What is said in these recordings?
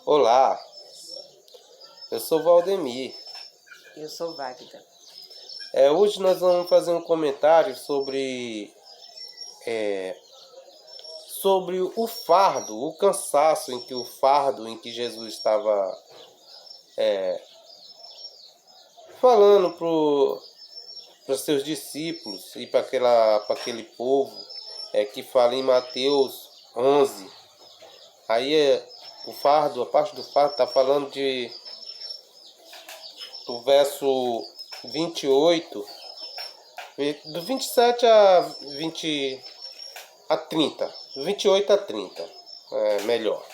Olá, eu sou Valdemir. Eu sou Wagda. Hoje nós vamos fazer um comentário sobre o fardo, o cansaço em que Jesus estava falando para os seus discípulos e para aquele povo que fala em Mateus 11. Aí a parte do fardo está falando do verso 28, do 27 a 30, do 28 a 30, melhor.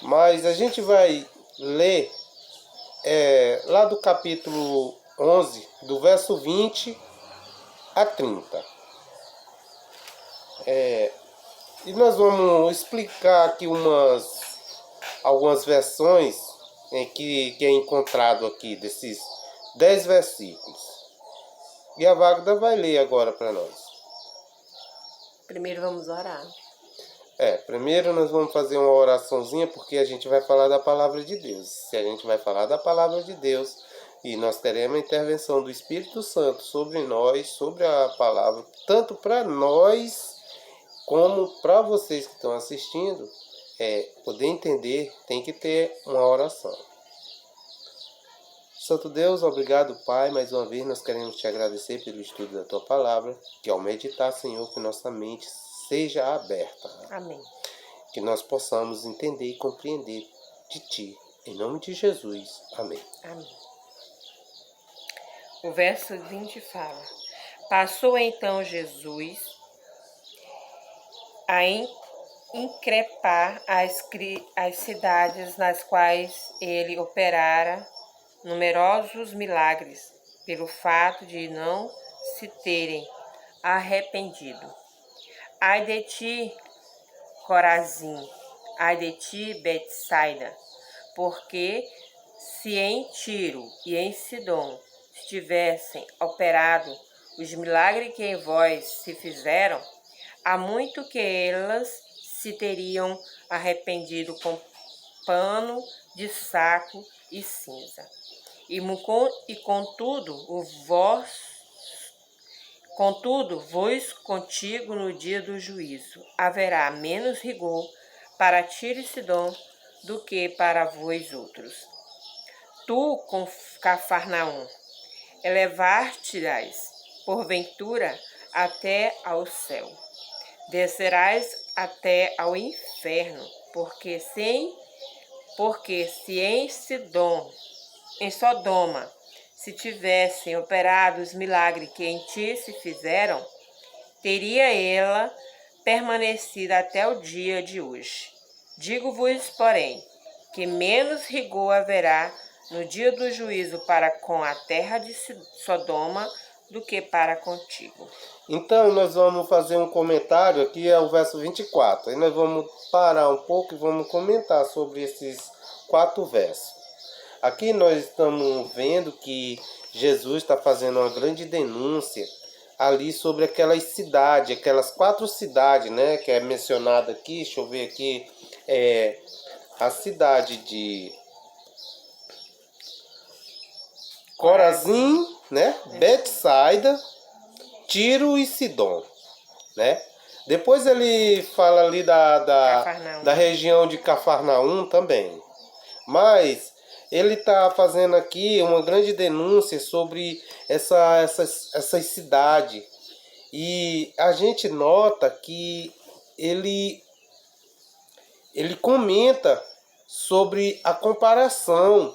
Mas a gente vai ler lá do capítulo 11, do verso 20 a 30. E nós vamos explicar aqui algumas versões que é encontrado aqui desses 10 versículos. E a Wagda vai ler agora para nós. Primeiro vamos orar. Primeiro nós vamos fazer uma oraçãozinha, porque a gente vai falar da palavra de Deus. Se a gente vai falar da palavra de Deus, e nós teremos a intervenção do Espírito Santo sobre nós, sobre a palavra, tanto para nós como para vocês que estão assistindo, poder entender, tem que ter uma oração. Santo Deus, obrigado, Pai. Mais uma vez nós queremos te agradecer pelo estudo da tua palavra, que ao meditar, Senhor, que nossa mente seja aberta. Amém. Que nós possamos entender e compreender de ti. Em nome de Jesus. Amém. Amém. O verso 20 fala: Passou então Jesus a increpar as cidades nas quais ele operara numerosos milagres, pelo fato de não se terem arrependido. Ai de ti, Corazim, ai de ti, Betsaida, porque se em Tiro e em Sidom tivessem operado os milagres que em vós se fizeram, há muito que elas se teriam arrependido com pano de saco e cinza. Contudo, vos contigo no dia do juízo haverá menos rigor para Tiro e Sidom do que para vós outros. Tu, com Cafarnaum, elevar-te-ás, porventura, até ao céu. Descerás até ao inferno, porque se em Sodoma, se tivessem operado os milagres que em ti se fizeram, teria ela permanecido até o dia de hoje. Digo-vos, porém, que menos rigor haverá no dia do juízo para com a terra de Sodoma do que para contigo. Então nós vamos fazer um comentário, aqui é o verso 24. Aí nós vamos parar um pouco e vamos comentar sobre esses 4 versos. Aqui nós estamos vendo que Jesus está fazendo uma grande denúncia ali sobre aquelas cidades, aquelas 4 cidades, né, que é mencionada aqui. Deixa eu ver aqui, a cidade de Corazim, né, Betsaida, Tiro e Sidom, né? Depois ele fala ali da região de Cafarnaum também. Mas ele está fazendo aqui uma grande denúncia sobre essas cidades. E a gente nota que ele comenta sobre a comparação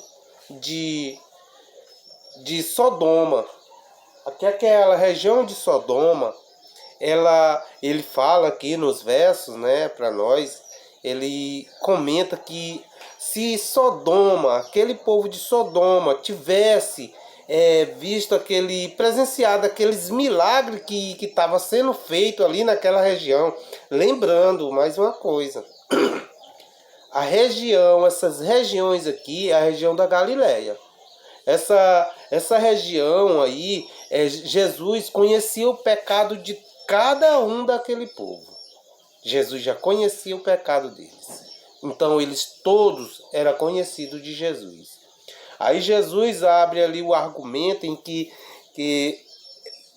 de Sodoma. Aqui aquela região de Sodoma, ele fala aqui nos versos, né, para nós, ele comenta que se Sodoma, aquele povo de Sodoma, tivesse presenciado aqueles milagres que estava sendo feito ali naquela região. Lembrando mais uma coisa, essas regiões aqui, é a região da Galileia. Essa região aí, Jesus conhecia o pecado de cada um daquele povo. Jesus já conhecia o pecado deles. Então eles todos eram conhecidos de Jesus. Aí Jesus abre ali o argumento em que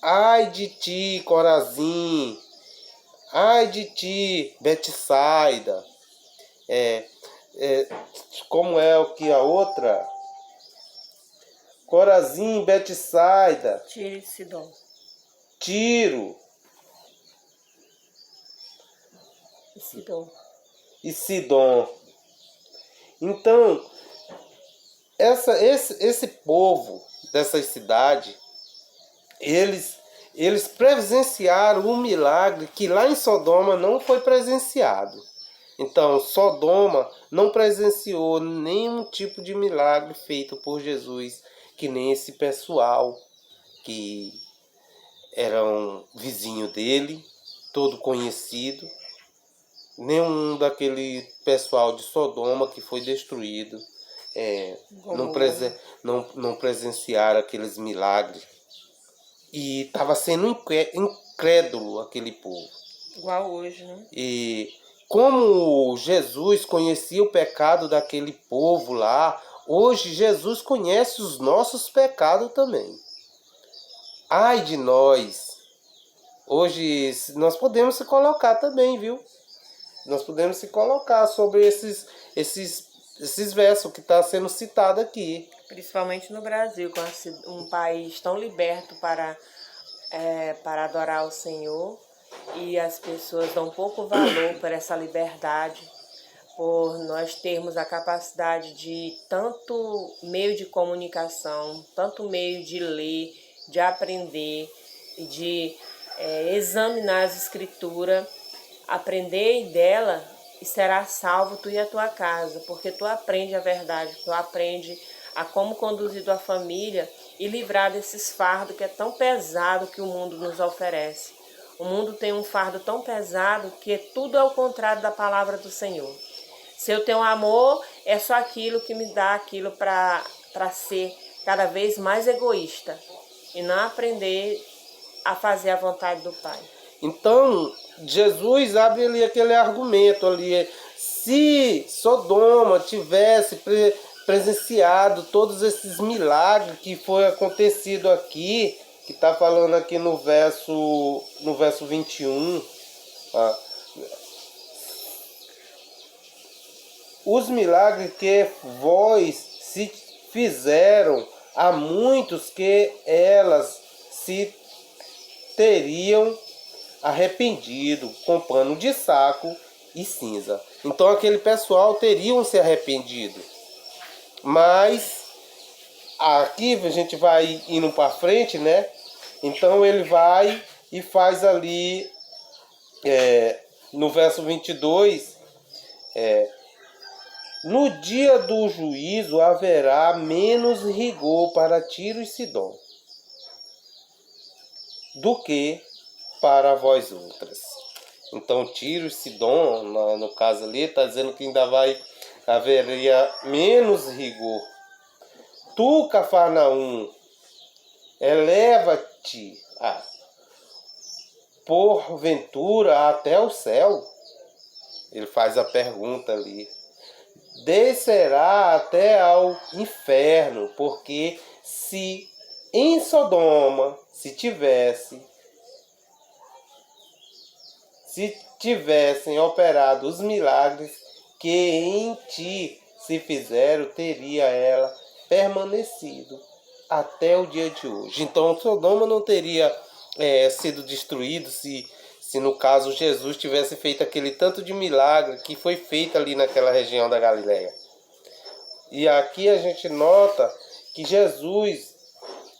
ai de ti, Corazim, ai de ti, Betsaida, como é o que a outra? Corazim, Betsaida, Tiro e Sidom. Tiro E Sidom. e Sidom. Então, esse povo dessas cidades, eles presenciaram um milagre que lá em Sodoma não foi presenciado. Então, Sodoma não presenciou nenhum tipo de milagre feito por Jesus, que nem esse pessoal que era um vizinho dele, todo conhecido. Nenhum daquele pessoal de Sodoma que foi destruído não presenciaram aqueles milagres. E estava sendo incrédulo aquele povo. Igual hoje, né? E como Jesus conhecia o pecado daquele povo lá, hoje Jesus conhece os nossos pecados também. Ai de nós! Hoje nós podemos se colocar também, viu? Nós podemos se colocar sobre esses versos que está sendo citado aqui. Principalmente no Brasil, um país tão liberto para adorar o Senhor, e as pessoas dão pouco valor por essa liberdade, por nós termos a capacidade de tanto meio de comunicação, tanto meio de ler, de aprender e de examinar as escrituras, aprender dela e será salvo tu e a tua casa, porque tu aprende a verdade, tu aprende a como conduzir tua família e livrar desses fardos que é tão pesado que o mundo nos oferece. O mundo tem um fardo tão pesado que tudo é o contrário da palavra do Senhor. Se eu tenho amor, é só aquilo que me dá aquilo para ser cada vez mais egoísta e não aprender a fazer a vontade do Pai. Então, Jesus abre ali aquele argumento ali. Se Sodoma tivesse presenciado todos esses milagres que foi acontecido aqui, que está falando aqui no verso 21, os milagres que vós se fizeram a muitos que elas se teriam arrependido com pano de saco e cinza. Então aquele pessoal teriam se arrependido. Mas aqui a gente vai indo para frente, né? Então ele vai e faz ali no verso 22, no dia do juízo haverá menos rigor para Tiro e Sidom do que para vós outras. Então Tiro e Sidom, no caso ali, está dizendo que ainda haveria menos rigor. Tu, Cafarnaum, eleva-te porventura até o céu? Ele faz a pergunta ali. Descerá até ao inferno, porque se em Sodoma se tivessem operado os milagres que em ti se fizeram, teria ela permanecido até o dia de hoje. Então Sodoma não teria sido destruído se no caso Jesus tivesse feito aquele tanto de milagre que foi feito ali naquela região da Galileia. E aqui a gente nota que Jesus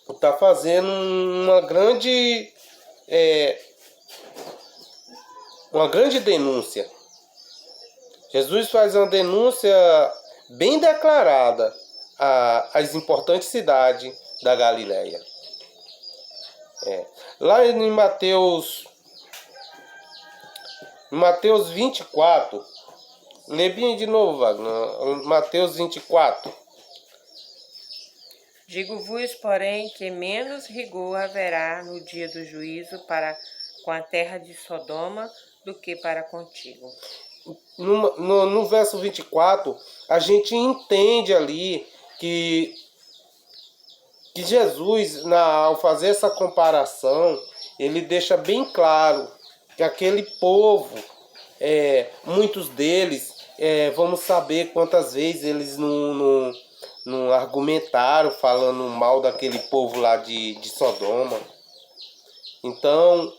está fazendo uma grande denúncia. Jesus faz uma denúncia bem declarada às importantes cidades da Galileia. Lá em Mateus 24, lê bem de novo, Wagner. Mateus 24. Digo-vos, porém, que menos rigor haverá no dia do juízo para com a terra de Sodoma do que para contigo. no verso 24, a gente entende ali que Jesus, ao fazer essa comparação, ele deixa bem claro que aquele povo, muitos deles, vamos saber quantas vezes eles não argumentaram falando mal daquele povo lá de Sodoma. Então,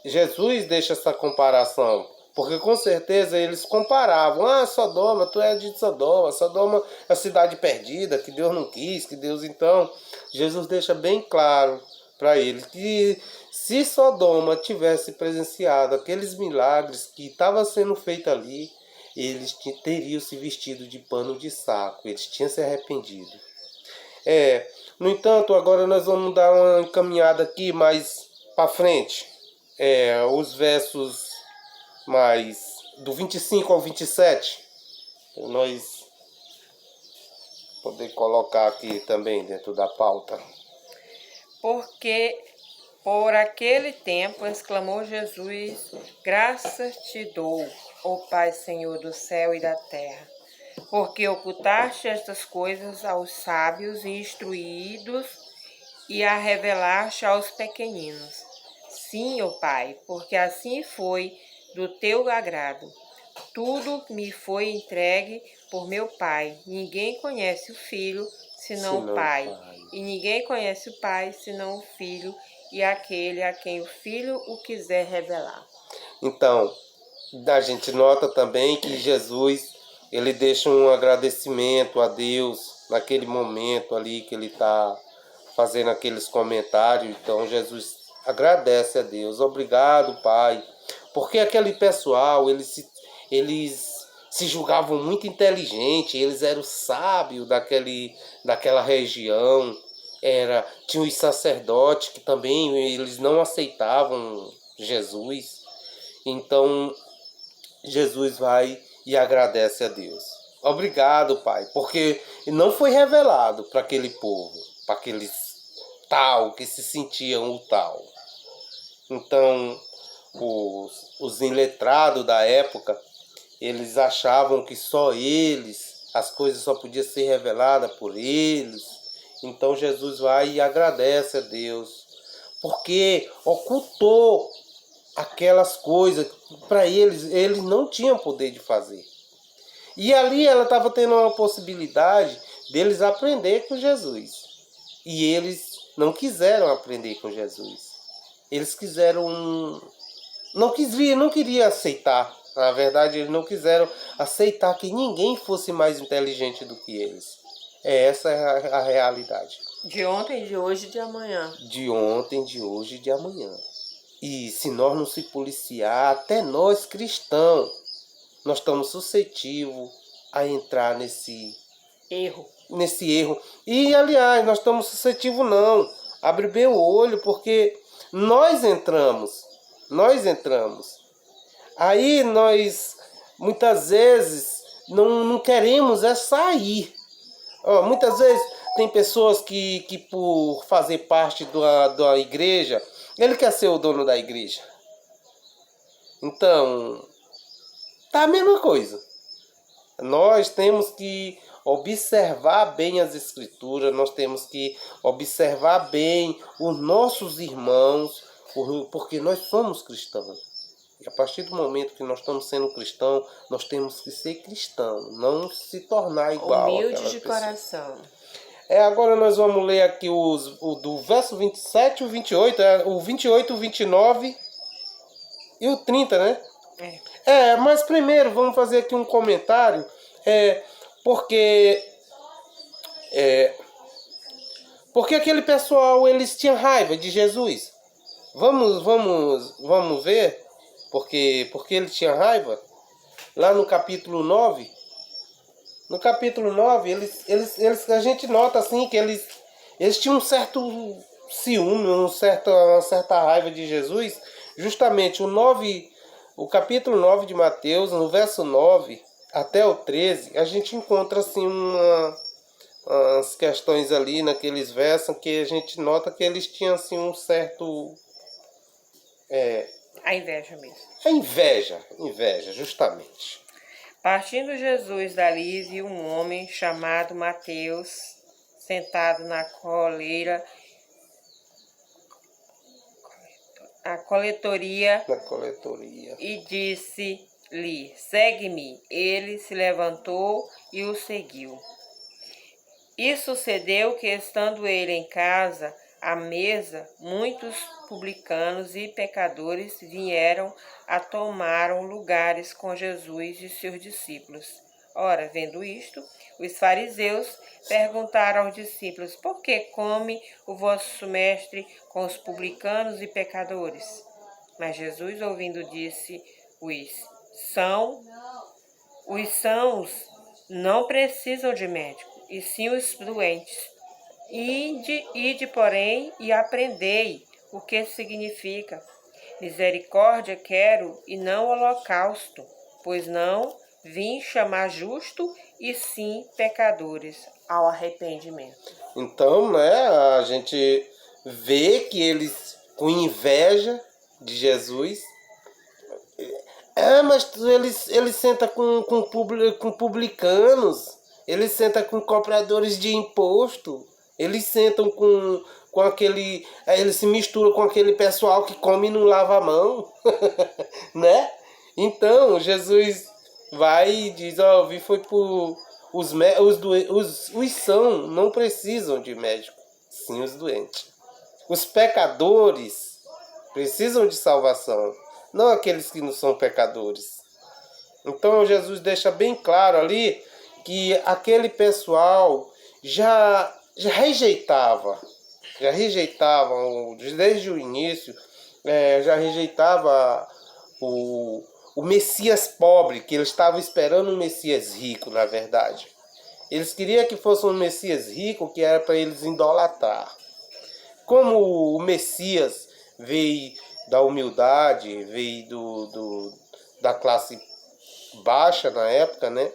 Jesus deixa essa comparação, porque com certeza eles comparavam. Ah, Sodoma, tu é de Sodoma. Sodoma é a cidade perdida, que Deus não quis, que Deus... Então, Jesus deixa bem claro para eles que se Sodoma tivesse presenciado aqueles milagres que estavam sendo feitos ali, eles teriam se vestido de pano de saco, eles tinham se arrependido. No entanto, agora nós vamos dar uma encaminhada aqui mais para frente. Os versos mais do 25 ao 27, nós poder colocar aqui também dentro da pauta. Porque por aquele tempo exclamou Jesus: graças te dou, ó Pai, Senhor do céu e da terra, porque ocultaste estas coisas aos sábios e instruídos e a revelaste aos pequeninos. Sim, ó Pai, porque assim foi do teu agrado. Tudo me foi entregue por meu Pai. Ninguém conhece o Filho senão o Pai. E ninguém conhece o Pai senão o Filho e aquele a quem o Filho o quiser revelar. Então, a gente nota também que Jesus, ele deixa um agradecimento a Deus naquele momento ali que ele está fazendo aqueles comentários. Então, Jesus agradece a Deus. Obrigado, Pai. Porque aquele pessoal, eles se julgavam muito inteligentes, eles eram sábios daquela região. Tinha os sacerdotes que também eles não aceitavam Jesus. Então, Jesus vai e agradece a Deus. Obrigado, Pai, porque não foi revelado para aquele povo, para aqueles tal que se sentiam o tal. Então, os iletrados da época, eles achavam que só eles, as coisas só podiam ser reveladas por eles. Então Jesus vai e agradece a Deus, porque ocultou aquelas coisas para eles não tinham poder de fazer. E ali ela estava tendo uma possibilidade deles aprender com Jesus. E eles não quiseram aprender com Jesus. Eles não queriam aceitar. Na verdade, eles não quiseram aceitar que ninguém fosse mais inteligente do que eles. Essa é a realidade. De ontem, de hoje e de amanhã. De ontem, de hoje e de amanhã. E se nós não se policiar, até nós cristãos, nós estamos suscetíveis a entrar nesse erro. E, aliás, nós estamos suscetíveis não. Abre bem o olho, porque nós entramos. Aí nós, muitas vezes, não queremos sair. Muitas vezes tem pessoas que por fazer parte da igreja, ele quer ser o dono da igreja. Então, tá a mesma coisa. Nós temos que observar bem as escrituras, nós temos que observar bem os nossos irmãos, porque nós somos cristãos. E a partir do momento que nós estamos sendo cristãos, nós temos que ser cristãos, não se tornar igual. Humilde de coração. Agora nós vamos ler aqui do verso 27 e o 28, o 28, o 29 e o 30, né? Mas primeiro vamos fazer aqui um comentário, porque aquele pessoal, eles tinham raiva de Jesus. Vamos ver porque ele tinha raiva. Lá no capítulo 9, a gente nota assim que eles tinham um certo ciúme, uma certa raiva de Jesus. Justamente o capítulo 9 de Mateus, no verso 9 até o 13, a gente encontra assim umas questões ali naqueles versos que a gente nota que eles tinham assim um certo A inveja mesmo. A inveja, justamente. Partindo Jesus dali, viu um homem chamado Mateus, sentado na coletoria, e disse-lhe: segue-me. Ele se levantou e o seguiu. E sucedeu que, estando ele em casa, à mesa, muitos publicanos e pecadores vieram a tomaram lugares com Jesus e seus discípulos. Ora, vendo isto, os fariseus perguntaram aos discípulos: por que come o vosso mestre com os publicanos e pecadores? Mas Jesus, ouvindo, disse: os sãos não precisam de médico, e sim os doentes. Ide, porém, e aprendei o que significa: misericórdia quero e não holocausto, pois não vim chamar justo, e sim pecadores ao arrependimento. Então, né, a gente vê que eles, com inveja de Jesus, mas eles sentam com publicanos, eles sentam com cobradores de imposto, eles sentam com aquele. Eles se misturam com aquele pessoal que come e não lava a mão, né? Então, Jesus vai e diz: ó, vi foi por. Os são não precisam de médico, sim os doentes. Os pecadores precisam de salvação, não aqueles que não são pecadores. Então Jesus deixa bem claro ali que aquele pessoal já rejeitava desde o início, já rejeitava o Messias pobre, que eles estavam esperando um Messias rico, na verdade. Eles queriam que fosse um Messias rico, que era para eles idolatrar. Como o Messias veio da humildade, veio da classe baixa na época, né?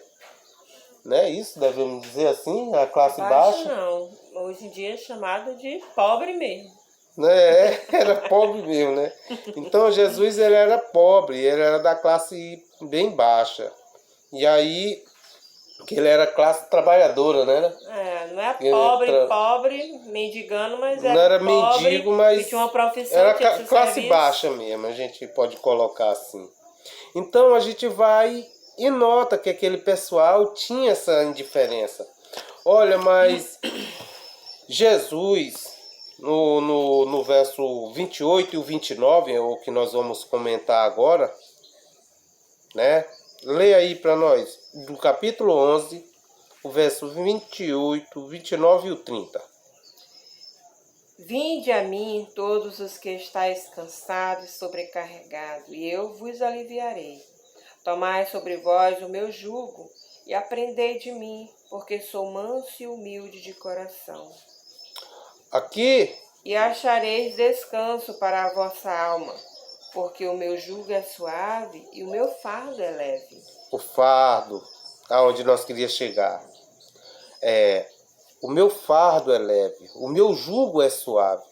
Isso devemos dizer assim, a classe baixa. Não, hoje em dia é chamado de pobre mesmo. Era pobre mesmo, né? Então Jesus, ele era pobre, ele era da classe bem baixa. E aí, que ele era classe trabalhadora, né? Não é pobre, mendigando, mas não era pobre, mendigo, mas tinha uma profissão, era tinha classe serviço. baixa mesmo, a gente pode colocar assim. Então a gente vai e nota que aquele pessoal tinha essa indiferença. Olha, mas Jesus, no verso 28 e o 29, é o que nós vamos comentar agora, né? Leia aí para nós, do capítulo 11, o verso 28, 29 e o 30. Vinde a mim todos os que estáis cansados e sobrecarregados, e eu vos aliviarei. Tomai sobre vós o meu jugo e aprendei de mim, porque sou manso e humilde de coração. Aqui. E achareis descanso para a vossa alma, porque o meu jugo é suave e o meu fardo é leve. O fardo, aonde nós queríamos chegar. O meu fardo é leve, o meu jugo é suave.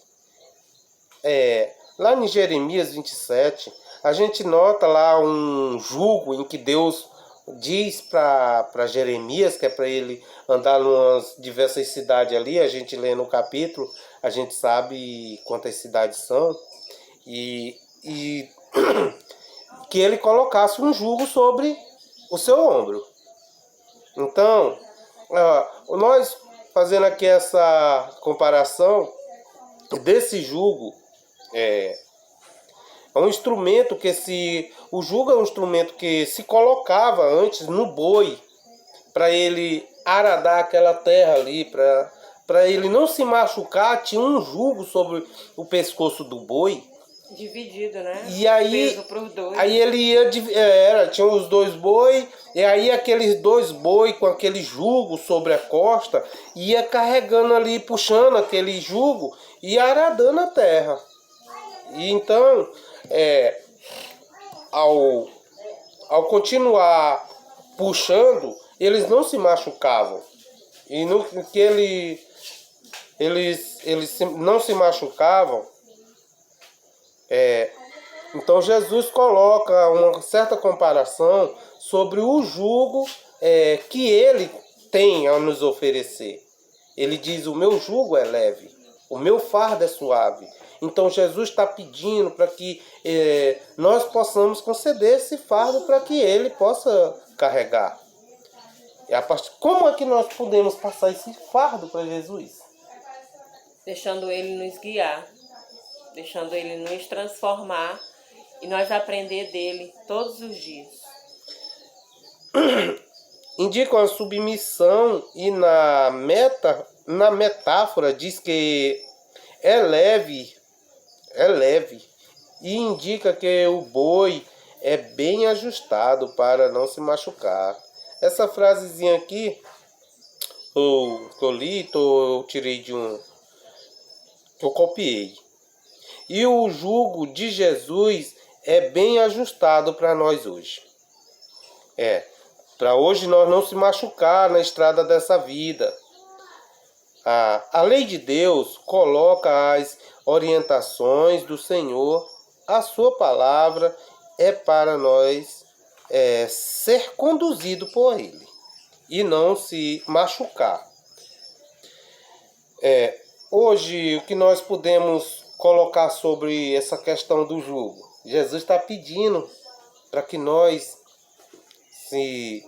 Lá em Jeremias 27, a gente nota lá um jugo em que Deus diz para Jeremias que é para ele andar em diversas cidades ali. A gente lê no capítulo, a gente sabe quantas cidades são, e que ele colocasse um jugo sobre o seu ombro. Então, nós fazendo aqui essa comparação desse jugo, é um instrumento o jugo é um instrumento que se colocava antes no boi, para ele aradar aquela terra ali, para ele não se machucar. Tinha um jugo sobre o pescoço do boi. Dividido, né? E aí, peso pros dois. Aí ele ia, tinha os dois boi, e aí aqueles dois boi com aquele jugo sobre a costa, ia carregando ali, puxando aquele jugo e aradando a terra. E então, ao continuar puxando, eles não se machucavam. E no que eles não se machucavam, Então Jesus coloca uma certa comparação sobre o jugo que ele tem a nos oferecer. Ele diz: o meu jugo é leve, o meu fardo é suave. Então Jesus está pedindo para que nós possamos conceder esse fardo para que ele possa carregar. Como é que nós podemos passar esse fardo para Jesus? Deixando ele nos guiar, deixando ele nos transformar e nós aprender dele todos os dias. Indica uma submissão e na metáfora diz que é leve e indica que o boi é bem ajustado para não se machucar. Essa frasezinha aqui eu li, eu tirei de um que eu copiei. E o jugo de Jesus é bem ajustado para nós hoje. Para hoje nós não se machucar na estrada dessa vida. A lei de Deus coloca as orientações do Senhor, a sua palavra é para nós ser conduzido por Ele e não se machucar. Hoje, o que nós podemos colocar sobre essa questão do jugo? Jesus está pedindo para que nós se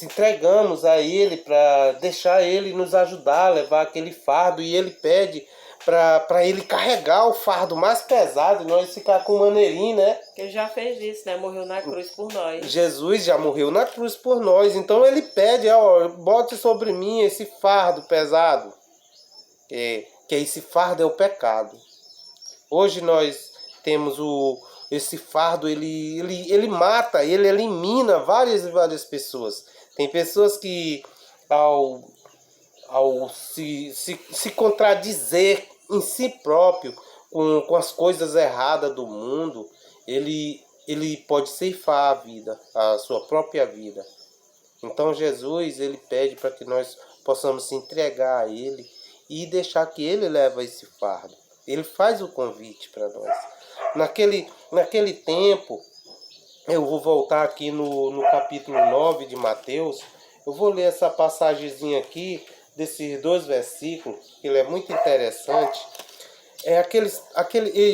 entregamos a Ele, para deixar Ele nos ajudar a levar aquele fardo, e Ele pede para Ele carregar o fardo mais pesado e nós ficar com maneirinho, né? Ele já fez isso, né? Morreu na cruz por nós. Jesus já morreu na cruz por nós, então Ele pede, bote sobre mim esse fardo pesado, que esse fardo é o pecado. Hoje nós temos esse fardo, ele mata, ele elimina várias e várias pessoas. Tem pessoas que ao se contradizer em si próprio com as coisas erradas do mundo, ele pode ceifar a vida, a sua própria vida. Então Jesus, ele pede para que nós possamos se entregar a Ele e deixar que Ele leve esse fardo. Ele faz o convite para nós. Naquele tempo, eu vou voltar aqui no capítulo 9 de Mateus, eu vou ler essa passagemzinha aqui, desses 2 versículos, que ele é muito interessante.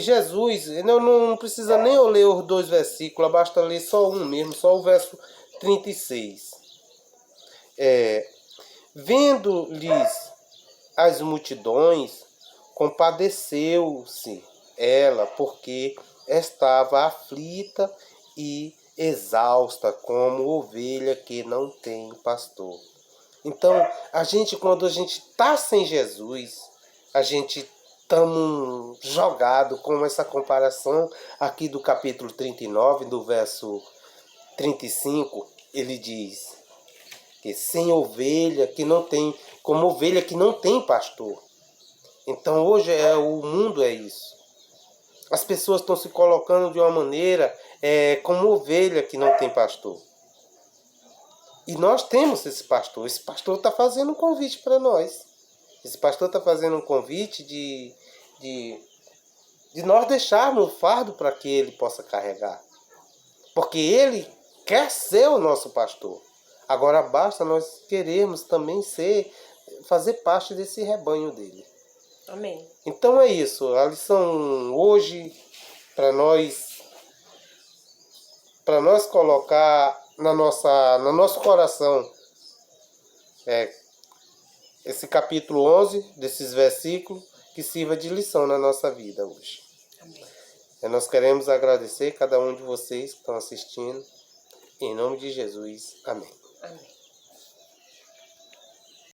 Jesus, não precisa nem eu ler os 2 versículos, basta ler só um mesmo, só o verso 36. Vendo-lhes as multidões, compadeceu-se ela, porque estava aflita e exausta, como ovelha que não tem pastor. Então, quando a gente está sem Jesus, a gente estamos jogado com essa comparação aqui do capítulo 39, do verso 35, ele diz que sem ovelha que não tem, como ovelha que não tem pastor. Então hoje o mundo é isso. As pessoas estão se colocando de uma maneira como ovelha que não tem pastor. E nós temos esse pastor. Esse pastor está fazendo um convite para nós. Esse pastor está fazendo um convite de nós deixarmos o fardo para que ele possa carregar. Porque ele quer ser o nosso pastor. Agora basta nós querermos também fazer parte desse rebanho dele. Amém. Então é isso. A lição hoje, para nós colocar no nosso coração esse capítulo 11, desses versículos, que sirva de lição na nossa vida hoje. Amém. Nós queremos agradecer cada um de vocês que estão assistindo. Em nome de Jesus. Amém. Amém.